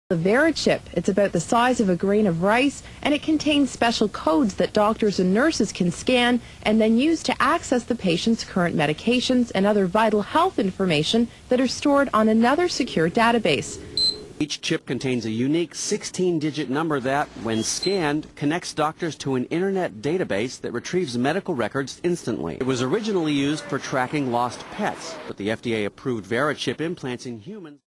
The Verichip. It's about the size of a grain of rice, and it contains special codes that doctors and nurses can scan and then use to access the patient's current medications and other vital health information that are stored on another secure database. Each chip contains a unique 16-digit number that, when scanned, connects doctors to an internet database that retrieves medical records instantly. It was originally used for tracking lost pets, but the FDA-approved Verichip implants in humans.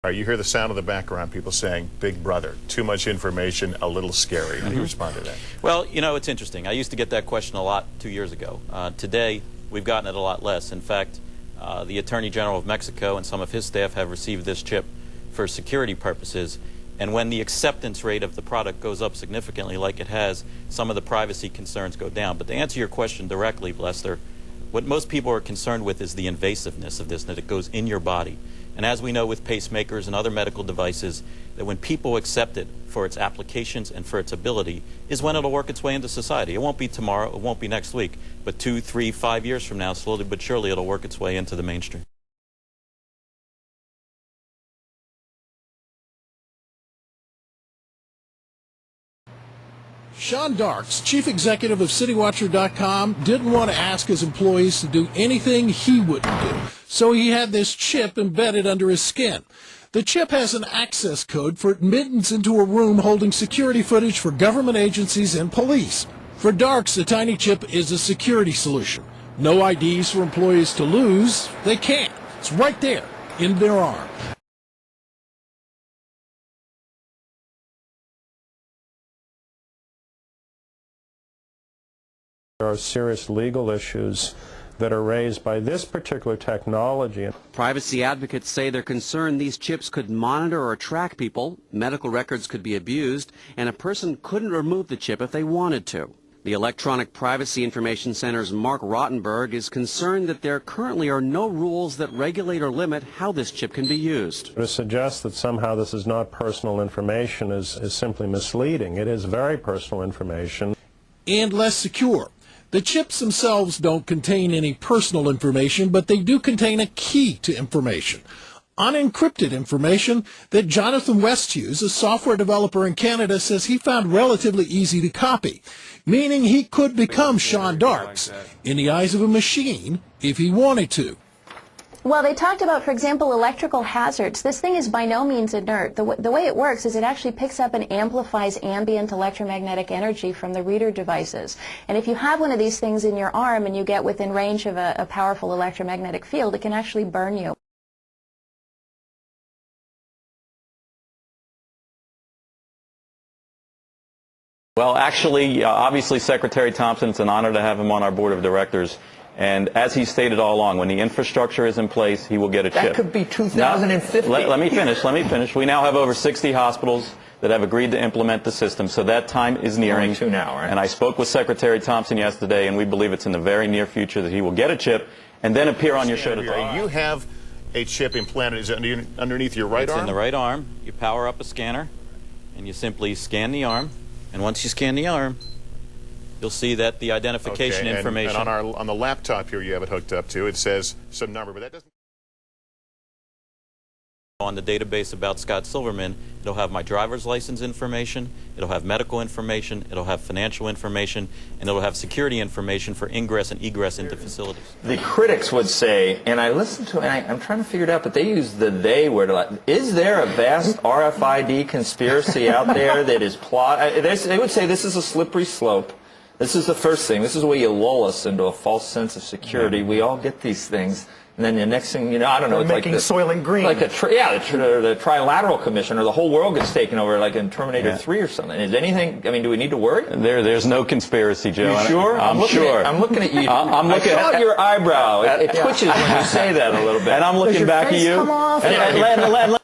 All right, you hear the sound of the background, people saying, Big Brother, too much information, a little scary. How do you respond to that? Well, you know, it's interesting. I used to get that question a lot 2 years ago. Today, we've gotten it a lot less. In fact, the Attorney General of Mexico and some of his staff have received this chip for security purposes. And when the acceptance rate of the product goes up significantly like it has, some of the privacy concerns go down. But to answer your question directly, Lester, what most people are concerned with is the invasiveness of this, that it goes in your body. And as we know with pacemakers and other medical devices, that when people accept it for its applications and for its ability is when it'll work its way into society. It won't be tomorrow, it won't be next week, but 2, 3, 5 years from now, slowly but surely it'll work its way into the mainstream. Sean Darks, chief executive of CityWatcher.com, didn't want to ask his employees to do anything he wouldn't do, so he had this chip embedded under his skin. The chip has an access code for admittance into a room holding security footage for government agencies and police. For Darks, the tiny chip is a security solution. No IDs for employees to lose. They can't. It's right there in their arm. There are serious legal issues that are raised by this particular technology. Privacy advocates say they're concerned these chips could monitor or track people, medical records could be abused, and a person couldn't remove the chip if they wanted to. The Electronic Privacy Information Center's Mark Rottenberg is concerned that there currently are no rules that regulate or limit how this chip can be used. To suggest that somehow this is not personal information is simply misleading. It is very personal information. And less secure. The chips themselves don't contain any personal information, but they do contain a key to information. Unencrypted information that Jonathan Westhughes, a software developer in Canada, says he found relatively easy to copy, meaning he could become Sean Darks in the eyes of a machine if he wanted to. Well, they talked about, for example, electrical hazards. This thing is by no means inert. The way it works is it actually picks up and amplifies ambient electromagnetic energy from the reader devices. And if you have one of these things in your arm and you get within range of a powerful electromagnetic field, it can actually burn you. Well, actually, obviously, Secretary Thompson, it's an honor to have him on our board of directors. And as he stated all along, when the infrastructure is in place, he will get a chip. That could be 2050. Now, let me finish. We now have over 60 hospitals that have agreed to implement the system, so that time is nearing. Only 2 now, right? And I spoke with Secretary Thompson yesterday, and we believe it's in the very near future that he will get a chip and then appear on your show to talk. You have a chip implanted. Is it underneath your right arm? It's in the right arm. You power up a scanner, and you simply scan the arm. And once you scan the arm, you'll see that the identification information. And on the laptop here you have it hooked up to, it says some number, but that doesn't. On the database about Scott Silverman, it'll have my driver's license information, it'll have medical information, it'll have financial information, and it'll have security information for ingress and egress into facilities. The critics would say, and I listened to it, and I'm trying to figure it out, but they use the they word. Is there a vast RFID conspiracy out there that is they would say this is a slippery slope. This is the first thing. This is where you lull us into a false sense of security. We all get these things. And then the next thing, you know, I don't know. It's making like Soylent Green. Like the Trilateral Commission, or the whole world gets taken over, like in Terminator 3 or something. Is anything? I mean, do we need to worry? There's no conspiracy, Joe. You sure? I'm sure. I'm looking at you. I saw your eyebrow. It twitches when you say that a little bit. And I'm looking back at you. Come off.